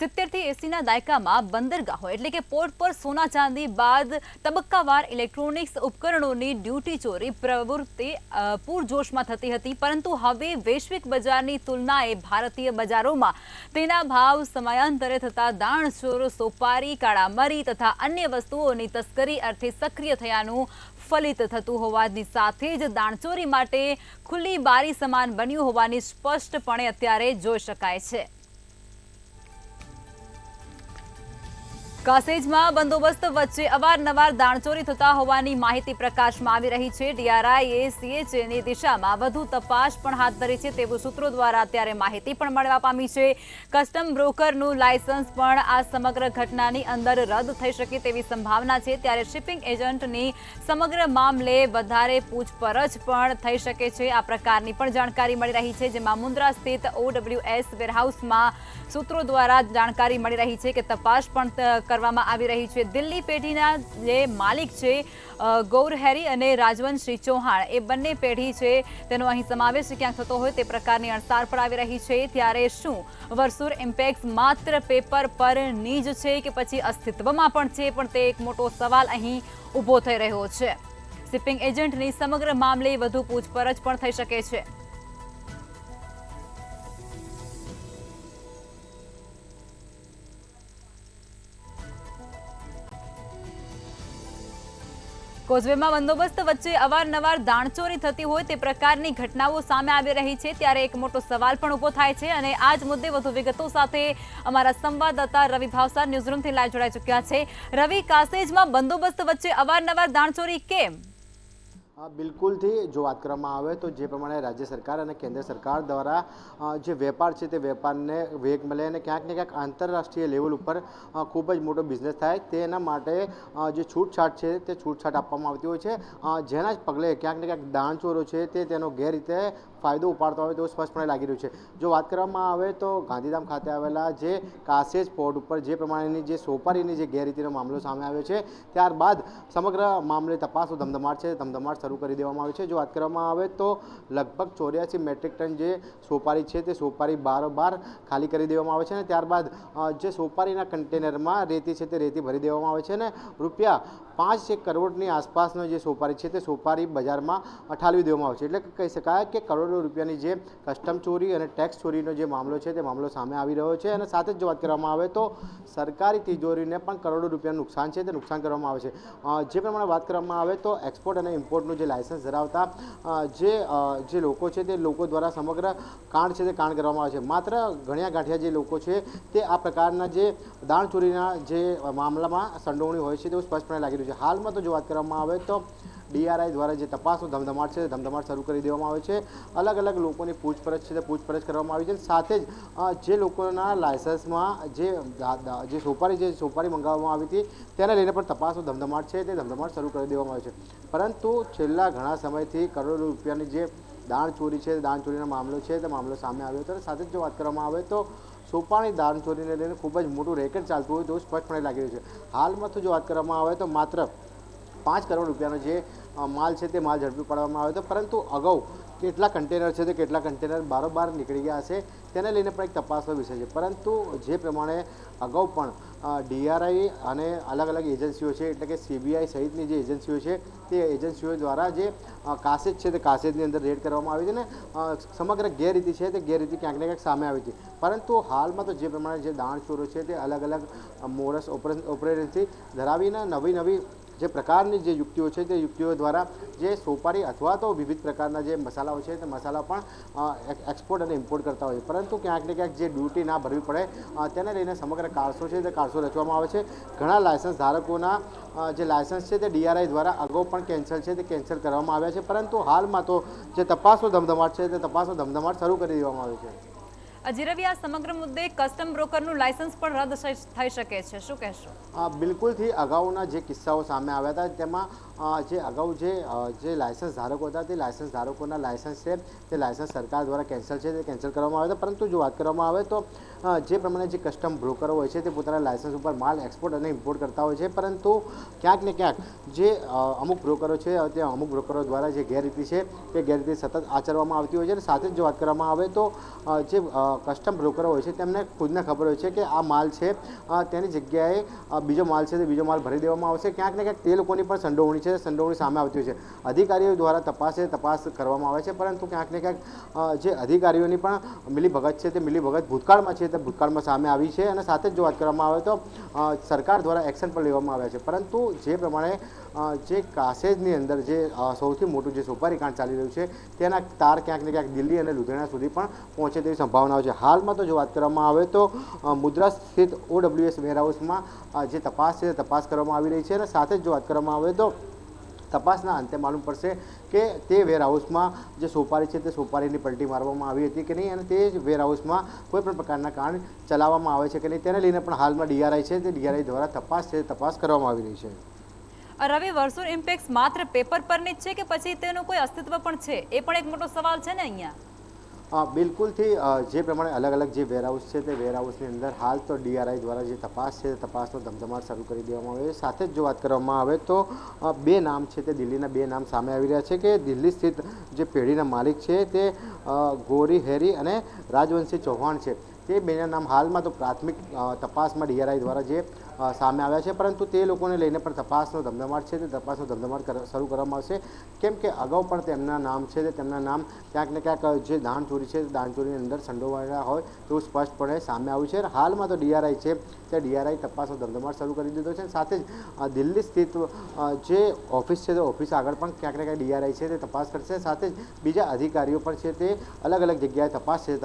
70 થી 80ના દાયકામાં બંદરગાહો એટલે કે પોર્ટ પર સોના ચાંદી બાદ તબક્કાવાર ઇલેક્ટ્રોનિક્સ ઉપકરણોની ડ્યુટી ચોરી પ્રવૃત્તિ પૂરજોશમાં થતી હતી, પરંતુ હવે વૈશ્વિક બજારની તુલનાએ ભારતીય બજારોમાં તેના ભાવ સમયાંતરે થતા દાણચોર, સોપારી, કાળા મરી તથા અન્ય વસ્તુઓની તસ્કરી અર્થે સક્રિય થયાનું ફલિત થતું હોવાની સાથે જ દાણચોરી માટે ખુલ્લી બારી સમાન બન્યું હોવાની સ્પષ્ટપણે અત્યારે જોઈ શકાય છે। કાસેજમાં બંદોબસ્ત વચ્ચે અવારનવાર દાણચોરી થતા હોવાની માહિતી પ્રકાશમાં આવી રહી છે। ડીઆરઆઈએ સીએચએની દિશામાં વધુ તપાસ પણ હાથ ધરી છે તેવું સૂત્રો દ્વારા અત્યારે માહિતી પણ મળવા પામી છે। કસ્ટમ બ્રોકરનું લાયસન્સ પણ આ સમગ્ર ઘટનાની અંદર રદ થઈ શકે તેવી સંભાવના છે, ત્યારે શિપિંગ એજન્ટની સમગ્ર મામલે વધારે પૂછપરછ પણ થઈ શકે છે। આ પ્રકારની પણ જાણકારી મળી રહી છે, જેમાં મુન્દ્રા સ્થિત OWS વેરહાઉસમાં સૂત્રો દ્વારા જાણકારી મળી રહી છે કે તપાસ પણ કરવામાં આવી રહી છે। દિલ્હી પેઢીના જે માલિક છે ગૌરહેરી અને રાજવંશી ચૌહાણ, એ બંને પેઢી છે તેનો અહીં સમાવેશ ક્યાંક થતો હોય તે પ્રકારની અણસાર પણ આવી રહી છે। ત્યારે શું વર્સુર ઇમ્પેક્ટ માત્ર પેપર પર ની જ છે કે પછી અસ્તિત્વમાં પણ છે, પણ તે એક મોટો સવાલ અહીં ઊભો થઈ રહ્યો છે। શિપિંગ એજન્ટની સમગ્ર મામલે વધુ પૂછપરછ પણ થઈ શકે છે। કોઝવેમાં બંદોબસ્ત વચ્ચે અવારનવાર દાણચોરી થતી હોય તે પ્રકારની ઘટનાઓ સામે આવી રહી છે, ત્યારે એક મોટો સવાલ પણ ઊભો થાય છે અને આ જ મુદ્દે વધુ વિગતો સાથે અમારા સંવાદદાતા રવિ ભાવસાર ન્યૂઝરૂમથી લાઈવ જોડાઈ ચૂક્યા છે। રવિ, કાસેજમાં બંદોબસ્ત વચ્ચે અવારનવાર દાણચોરી કેમ? બિલકુલથી જો વાત કરવામાં આવે તો જે પ્રમાણે રાજ્ય સરકાર અને કેન્દ્ર સરકાર દ્વારા જે વેપાર છે તે વેપારને વેગ મળે અને ક્યાંક ને ક્યાંક આંતરરાષ્ટ્રીય લેવલ ઉપર ખૂબ જ મોટો બિઝનેસ થાય તેના માટે જે છૂટછાટ છે તે છૂટછાટ આપવામાં આવતી હોય છે, જેના જ પગલે ક્યાંક ને ક્યાંક દાણચોરો છે તે તેનો ગેરરીતે ફાયદો ઉપાડતા હોય તેવું સ્પષ્ટપણે લાગી રહ્યું છે। જો વાત કરવામાં આવે તો ગાંધીધામ ખાતે આવેલા જે કાસેજ પોર્ટ ઉપર જે પ્રમાણેની જે સોપારીની જે ગેરરીતિનો મામલો સામે આવ્યો છે, ત્યારબાદ સમગ્ર મામલે તપાસનો ધમધમાટ છે ધમધમાટ શરૂ કરી દેવામાં આવ્યો છે। જો વાત કરવામાં આવે તો લગભગ 84 મેટ્રિક ટન જે સોપારી છે તે સોપારી બારોબાર ખાલી કરી દેવામાં આવે છે અને ત્યારબાદ જે સોપારીના કન્ટેનરમાં રેતી છે તે રેતી ભરી દેવામાં આવે છે અને રૂપિયા 5 કરોડની આસપાસનો જે સોપારી છે તે સોપારી બજારમાં ઠાલવી દેવામાં આવે છે। એટલે કહી શકાય કે કરોડો રૂપિયાની જે કસ્ટમ ચોરી અને ટેક્સ ચોરીનો જે મામલો છે તે મામલો સામે આવી રહ્યો છે અને સાથે જ જો વાત કરવામાં આવે તો સરકારી તિજોરીને પણ કરોડો રૂપિયાનું નુકસાન છે તે નુકસાન કરવામાં આવે છે। જે પ્રમાણે વાત કરવામાં આવે તો એક્સપોર્ટ અને ઇમ્પોર્ટનું જે લાયસન્સ ધરાવતા જે લોકો છે તે લોકો દ્વારા સમગ્ર કાંડ છે તે કાંડ કરવામાં આવે છે। માત્ર ગણ્યા ગાંઠિયા જે લોકો છે તે આ પ્રકારના જે દાણચોરીના જે મામલામાં સંડોવણી હોય છે તેવું સ્પષ્ટપણે લાગી રહ્યું છે। હાલમાં તો જો વાત કરવામાં આવે તો ડીઆરઆઈ દ્વારા જે તપાસનો ધમધમાટ છે ધમધમાટ શરૂ કરી દેવામાં આવે છે। અલગ અલગ લોકોની પૂછપરછ છે તે પૂછપરછ કરવામાં આવી છે। સાથે જ જે લોકોના લાયસન્સમાં જે સોપારી મંગાવવામાં આવી હતી તેને લઈને પણ તપાસનો ધમધમાટ છે તે ધમધમાટ શરૂ કરી દેવામાં આવ્યો છે, પરંતુ છેલ્લા ઘણા સમયથી કરોડો રૂપિયાની જે દાણચોરી છે દાણચોરીનો મામલો છે તે મામલો સામે આવ્યો હતો। સાથે જ જો વાત કરવામાં આવે તો સોપારી દાણચોરીને લઈને ખૂબ જ મોટું રેકેટ ચાલતું હોય તેવું સ્પષ્ટપણે લાગી રહ્યું છે। હાલમાં તો જો વાત કરવામાં આવે તો માત્ર 5 કરોડ રૂપિયાનો જે માલ છે તે માલ ઝડપી પાડવામાં આવ્યો હતો, પરંતુ અગાઉ કેટલા કન્ટેનર છે તે કેટલા કન્ટેનર બારોબાર નીકળી ગયા છે તેને લઈને પણ એક તપાસનો વિષય છે। પરંતુ જે પ્રમાણે અગાઉ પણ ડીઆરઆઈ અને અલગ અલગ એજન્સીઓ છે એટલે કે સીબીઆઈ સહિતની જે એજન્સીઓ છે તે એજન્સીઓ દ્વારા જે કાસેજ છે તે કાસેજની અંદર રેડ કરવામાં આવી છે અને સમગ્ર ગેરરીતિ છે તે ગેરરીતિ ક્યાંક ને ક્યાંક સામે આવી હતી। પરંતુ હાલમાં તો જે પ્રમાણે જે દાણચોરો છે તે અલગ અલગ મોડસ ઓપરેશનથી ધરાવીને નવી જે પ્રકારની જે યુક્તિઓ છે તે યુક્તિઓ દ્વારા જે સોપારી અથવા તો વિવિધ પ્રકારના જે મસાલાઓ છે તે મસાલા પણ એક્સપોર્ટ અને ઇમ્પોર્ટ કરતા હોય, પરંતુ ક્યાંક ને ક્યાંક જે ડ્યુટી ના ભરવી પડે તેને લઈને સમગ્ર કારસો છે તે કારસો રચવામાં આવે છે। ઘણા લાયસન્સ ધારકોના જે લાયસન્સ છે તે ડીઆરઆઈ દ્વારા અગાઉ પણ કેન્સલ છે તે કેન્સલ કરવામાં આવ્યા છે, પરંતુ હાલમાં તો જે તપાસનો ધમધમાટ છે તે તપાસનો ધમધમાટ શરૂ કરી દેવામાં આવ્યો છે। રવિ, આ સમગ્ર મુદ્દે કસ્ટમ બ્રોકરનું લાયસન્સ પણ રદ થઈ શકે છે, શું કહેશો? બિલકુલથી અગાઉના જે કિસ્સાઓ સામે આવ્યા હતા તેમાં જે અગાઉ જે લાયસન્સ ધારકો હતા તે લાયસન્સ ધારકોના લાયસન્સ છે તે લાયસન્સ સરકાર દ્વારા કેન્સલ છે તે કેન્સલ કરવામાં આવ્યા હતા। પરંતુ જો વાત કરવામાં આવે તો જે પ્રમાણે જે કસ્ટમ બ્રોકરો હોય છે તે પોતાના લાયસન્સ ઉપર માલ એક્સપોર્ટ અને ઇમ્પોર્ટ કરતા હોય છે, પરંતુ ક્યાંક ને ક્યાંક જે અમુક બ્રોકરો છે તે અમુક બ્રોકરો દ્વારા જે ગેરરીતિ છે તે ગેરરીતિ સતત આચરવામાં આવતી હોય છે। અને સાથે જ જો વાત કરવામાં આવે તો જે કસ્ટમ બ્રોકરો હોય છે તેમને ખુદને ખબર હોય છે કે આ માલ છે તેની જગ્યાએ બીજો માલ છે તે બીજો માલ ભરી દેવામાં આવશે. ક્યાંક ને ક્યાંક તે લોકોની પણ સંડોવણી સામે આવતી હોય છે. અધિકારીઓ દ્વારા તપાસ કરવામાં આવે છે, પરંતુ ક્યાંક ને ક્યાંક જે અધિકારીઓની પણ મિલીભગત છે તે મિલીભગત ભૂતકાળમાં છે તે ભૂતકાળમાં સામે આવી છે. અને સાથે જ જો વાત કરવામાં આવે તો સરકાર દ્વારા એક્શન પણ લેવામાં આવ્યા છે, પરંતુ જે પ્રમાણે જે કાસેજની અંદર જે સૌથી મોટું જે સોપારી કાંડ ચાલી રહ્યું છે તેના તાર ક્યાંક ને ક્યાંક દિલ્હી અને લુધિયાણા સુધી પણ પહોંચે તેવી સંભાવનાઓ છે. હાલમાં તો જો વાત કરવામાં આવે તો મુદ્રા સ્થિત OWS વેરહાઉસમાં જે તપાસ છે તપાસ કરવામાં આવી રહી છે. અને સાથે જ જો વાત કરવામાં આવે તો તપાસના અંતે માલુમ પડશે કે તે વેરહાઉસમાં જે સોપારી છે તે સોપારીની પલટી મારવામાં આવી હતી કે નહીં, અને તે જ વેરહાઉસમાં કોઈ પણ પ્રકારના કાંડ ચલાવવામાં આવે છે કે નહીં, તેને લઈને પણ હાલમાં DRI છે તે DRI દ્વારા તપાસ કરવામાં આવી રહી છે. રવિ, વર્સોર ઇમ્પેક્ટ માત્ર પેપર પરની જ છે કે પછી તેનું કોઈ અસ્તિત્વ પણ છે? એ પણ એક મોટો સવાલ છે ને અહીંયા. બિલકુલથી જે પ્રમાણે અલગ અલગ જે વેરહાઉસ છે તે વેરહાઉસની અંદર હાલ તો DRI દ્વારા જે તપાસ છે તપાસનો ધમધમાટ શરૂ કરી દેવામાં આવે છે. સાથે જ જો વાત કરવામાં આવે તો બે નામ છે તે દિલ્હીના બે નામ સામે આવી રહ્યા છે કે દિલ્હી સ્થિત જે પેઢીના માલિક છે તે ગૌરી હેરી અને રાજવંશી ચૌહાણ છે. તે બેના નામ હાલમાં તો પ્રાથમિક તપાસમાં DRI દ્વારા જે સામે આવ્યા છે, પરંતુ તે લોકોને લઈને પણ તપાસનો ધમધમાટ છે તે તપાસનો ધમધમાટ શરૂ કરવામાં આવશે. કેમ કે અગાઉ પણ તેમના નામ છે તે તેમના નામ ક્યાંક ને ક્યાંક જે દાણચોરી છે દાણચોરીની અંદર સંડોવાયેલા હોય તેવું સ્પષ્ટપણે સામે આવ્યું છે. હાલમાં તો DRI છે તે DRI તપાસનો ધમધમાટ શરૂ કરી દીધો છે. સાથે જ દિલ્હી સ્થિત જે ઓફિસ છે તે ઓફિસ આગળ પણ ક્યાંક ને ક્યાંક DRI છે તે તપાસ કરશે. સાથે જ બીજા અધિકારીઓ પણ છે તે અલગ અલગ જગ્યાએ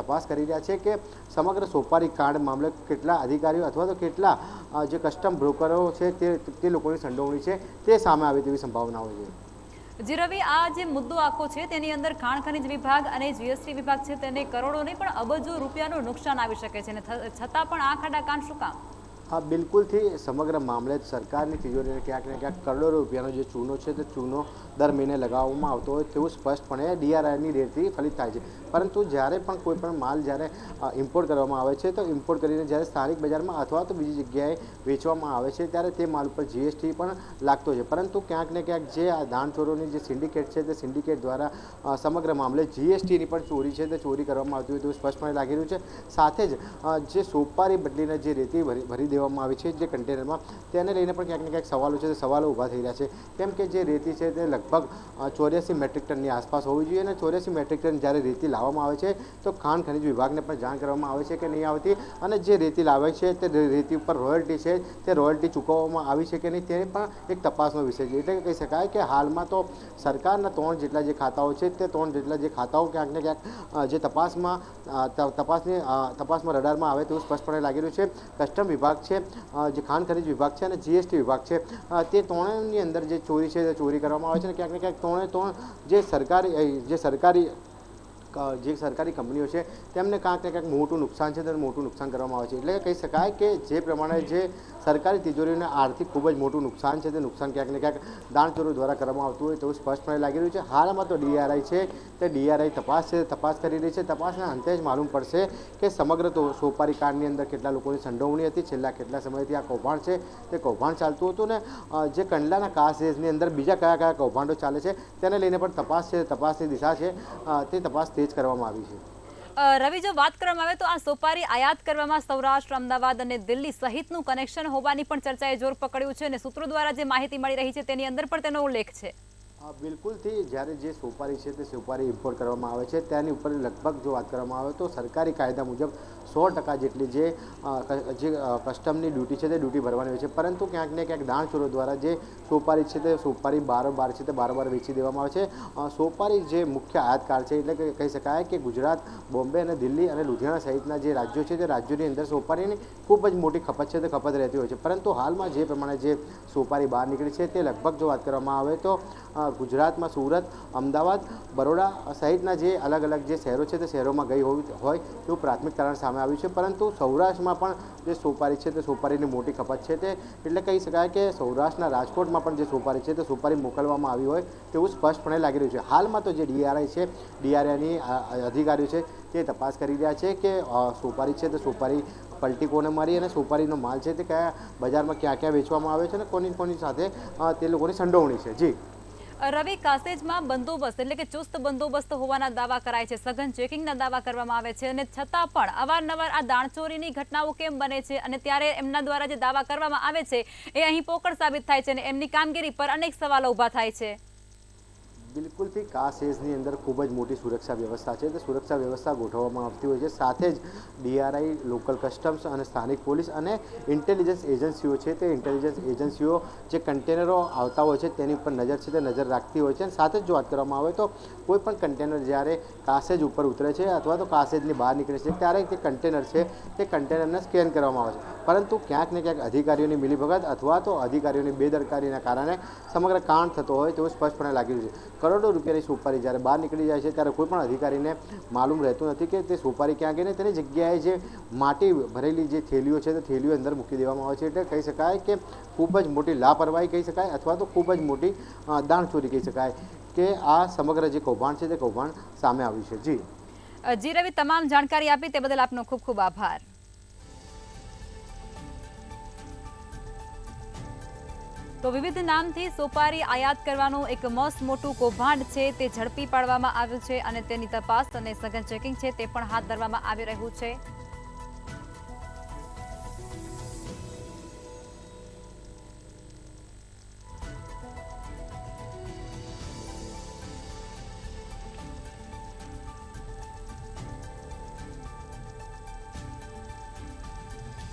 તપાસ કરી રહ્યા છે કે સમગ્ર સોપારી કાંડ મામલે કેટલા અધિકારીઓ અથવા તો કેટલા જે કસ્ટમ બ્રોકરો છે તે લોકોની સંડોવણી છે તે સામે આવે તેવી સંભાવનાઓ છે. જી રવિ, આ જે મુદ્દો આખો છે તેની અંદર ખાણ ખનિજ વિભાગ અને GST વિભાગ છે તેને કરોડો નહીં પણ અબજો રૂપિયાનું નુકસાન આવી શકે છે, અને છતાં પણ આ ખાડાકાંડ શું કામ? બિલકુલથી સમગ્ર મામલે સરકારની તિજોરીને ક્યાંક ને ક્યાંક કરોડો રૂપિયાનો જે ચૂનો છે તે ચૂનો દર મહિને લગાવવામાં આવતો હોય તેવું સ્પષ્ટપણે DRIની રેટથી ફલિત થાય છે. પરંતુ જ્યારે પણ કોઈ પણ માલ જ્યારે ઇમ્પોર્ટ કરવામાં આવે છે તો ઇમ્પોર્ટ કરીને જ્યારે સ્થાનિક બજારમાં અથવા તો બીજી જગ્યાએ વેચવામાં આવે છે ત્યારે તે માલ ઉપર GST પણ લાગતો છે. પરંતુ ક્યાંક ને ક્યાંક જે આ દાણચોરોની જે સિન્ડિકેટ છે તે સિન્ડિકેટ દ્વારા સમગ્ર મામલે GSTની પણ ચોરી છે તે ચોરી કરવામાં આવતી હોય તેવું સ્પષ્ટપણે લાગી રહ્યું છે. સાથે જ જે સોપારી બદલીને જે રેતી ભરી દેવામાં આવી છે જે કન્ટેનરમાં, તેને લઈને પણ ક્યાંક ને ક્યાંક સવાલો છે તે સવાલો ઊભા થઈ રહ્યા છે. કેમ કે જે રેતી છે તે લગભગ 84 મેટ્રિક ટનની આસપાસ હોવી જોઈએ, અને 84 મેટ્રિક ટન જ્યારે રેતી લાવવામાં આવે છે તો ખાણ ખનિજ વિભાગને પણ જાણ કરવામાં આવે છે કે નહીં આવતી, અને જે રેતી લાવે છે તે રેતી ઉપર રોયલ્ટી છે તે રોયલ્ટી ચૂકવવામાં આવી છે કે નહીં તે પણ એક તપાસનો વિષય છે. એટલે કહી શકાય કે હાલમાં તો સરકારના 3 જેટલા જે ખાતાઓ છે તે 3 જેટલા જે ખાતાઓ ક્યાંક ને ક્યાંક જે તપાસમાં રડારમાં આવે તેવું સ્પષ્ટપણે લાગી રહ્યું છે. કસ્ટમ વિભાગ છે, જે ખાણ ખનિજ વિભાગ છે અને GST વિભાગ છે, તે ત્રણેયની અંદર જે ચોરી છે તે ચોરી કરવામાં આવે છે. અને ક્યાંક ને ક્યાંક ત્રણ જે સરકારી કંપનીઓ છે તેમને ક્યાંક ને ક્યાંક મોટું નુકસાન છે તે મોટું નુકસાન કરવામાં આવે છે. એટલે કહી શકાય કે જે પ્રમાણે જે સરકારી તિજોરીઓને આર્થિક ખૂબ જ મોટું નુકસાન છે તે નુકસાન ક્યાંક ને ક્યાંક દાણચોરો દ્વારા કરવામાં આવતું હોય તેવું સ્પષ્ટપણે લાગી રહ્યું છે. હાલમાં તો DRI છે તે DRI તપાસ કરી રહી છે. તપાસના અંતે જ માલુમ પડશે કે સમગ્ર સોપારી કાંડની અંદર કેટલા લોકોની સંડોવણી હતી, છેલ્લા કેટલા સમયથી આ કૌભાંડ છે તે કૌભાંડ ચાલતું હતું, ને જે કંડલાના કાસેજની અંદર બીજા કયા કૌભાંડો ચાલે છે તેને લઈને પણ તપાસની દિશા છે તે તપાસ તેજ કરવામાં આવી છે. રવિ, જો વાત કરવામાં આવે તો આ સોપારી આયાત કરવામાં સૌરાષ્ટ્ર, અમદાવાદ અને દિલ્હી સહિતનું કનેક્શન હોવાની પણ ચર્ચાએ જોર પકડ્યું છે, અને સૂત્રો દ્વારા જે માહિતી મળી રહી છે તેની અંદર પણ તેનો ઉલ્લેખ છે. બિલકુલથી જ્યારે જે સોપારી છે તે સોપારી ઇમ્પોર્ટ કરવામાં આવે છે તેની ઉપર લગભગ જો વાત કરવામાં આવે તો સરકારી કાયદા મુજબ 100% જેટલી જે કસ્ટમની ડ્યુટી છે તે ડ્યુટી ભરવાની હોય છે. પરંતુ ક્યાંક ને ક્યાંક દાણચોરો દ્વારા જે સોપારી છે તે સોપારી બારોબાર છે તે બારોબાર વેચી દેવામાં આવે છે. સોપારી જે મુખ્ય આયાતકાર છે, એટલે કે કહી શકાય કે ગુજરાત, બોમ્બે અને દિલ્હી અને લુધિયાણા સહિતના જે રાજ્યો છે તે રાજ્યોની અંદર સોપારીની ખૂબ જ મોટી ખપત છે તે ખપત રહેતી હોય છે. પરંતુ હાલમાં જે પ્રમાણે જે સોપારી બહાર નીકળી છે તે લગભગ જો વાત કરવામાં આવે તો ગુજરાતમાં સુરત, અમદાવાદ, બરોડા સહિતના જે અલગ અલગ જે શહેરો છે તે શહેરોમાં ગઈ હોય તેવું પ્રાથમિક કારણ સામે આવ્યું છે. પરંતુ સૌરાષ્ટ્રમાં પણ જે સોપારી છે તે સોપારીની મોટી ખપત છે તે, એટલે કહી શકાય કે સૌરાષ્ટ્રના રાજકોટમાં પણ જે સોપારી છે તે સોપારી મોકલવામાં આવી હોય તેવું સ્પષ્ટપણે લાગી રહ્યું છે. હાલમાં તો જે DRI છે, DRIની અધિકારીઓ છે તે તપાસ કરી રહ્યા છે કે સોપારી છે તે સોપારી પલટી કોને મારી અને સોપારીનો માલ છે તે કયા બજારમાં ક્યાં વેચવામાં આવે છે અને કોની સાથે તે લોકોની સંડોવણી છે. જી રવિ, કાસેજમાં બંદોબસ્ત એટલે કે ચુસ્ત બંદોબસ્ત હોવાના દાવા કરાય છે, સઘન ચેકિંગના દાવા કરવામાં આવે છે અને છતાં પણ અવારનવાર આ દાણચોરીની ઘટનાઓ કેમ બને છે અને ત્યારે એમના દ્વારા જે દાવા કરવામાં આવે છે એ અહીં પોકળ સાબિત થાય છે અને એમની કામગીરી પર અનેક સવાલો ઊભા થાય છે? બિલકુલથી કાસેજની અંદર ખૂબ જ મોટી સુરક્ષા વ્યવસ્થા છે. તે સુરક્ષા વ્યવસ્થા ગોઠવવામાં આવતી હોય છે. સાથે જ DRI, લોકલ કસ્ટમ્સ અને સ્થાનિક પોલીસ અને ઇન્ટેલિજન્સ એજન્સીઓ છે, તે ઇન્ટેલિજન્સ એજન્સીઓ જે કન્ટેનરો આવતા હોય છે તેની ઉપર નજર છે તે નજર રાખતી હોય છે. અને સાથે જ જો વાત કરવામાં આવે તો કોઈ પણ કન્ટેનર જ્યારે કાસેજ ઉપર ઉતરે છે અથવા તો કાસેજની બહાર નીકળે છે ત્યારે તે કન્ટેનર છે તે કન્ટેનરને સ્કેન કરવામાં આવે છે. પરંતુ ક્યાંક ને ક્યાંક અધિકારીઓની મિલીભગત અથવા તો અધિકારીઓની બેદરકારીના કારણે સમગ્ર કાંડ થતો હોય તેવું સ્પષ્ટપણે લાગી રહ્યું છે. કરોડો રૂપિયાની સોપારી જ્યારે બહાર નીકળી જાય છે ત્યારે કોઈ પણ અધિકારીને માલુમ રહેતું નથી કે તે સોપારી ક્યાં ગઈ ને તેની જગ્યાએ જે માટી ભરેલી જે થેલીઓ છે તે થેલીઓ અંદર મૂકી દેવામાં આવે છે. એટલે કહી શકાય કે ખૂબ જ મોટી લાપરવાહી કહી શકાય અથવા તો ખૂબ જ મોટી દાણચોરી કહી શકાય કે આ સમગ્ર જે કૌભાંડ છે તે કૌભાંડ સામે આવ્યું છે. જી રવિ, તમામ જાણકારી આપી તે બદલ આપનો ખૂબ ખૂબ આભાર. તો વિવિધ નામથી સોપારી આયાત કરવાનું એક મસ્ત મોટું કૌભાંડ છે તે ઝડપી પાડવામાં આવ્યું છે અને તેની તપાસ અને સઘન ચેકિંગ છે તે પણ હાથ ધરવામાં આવી રહ્યું છે.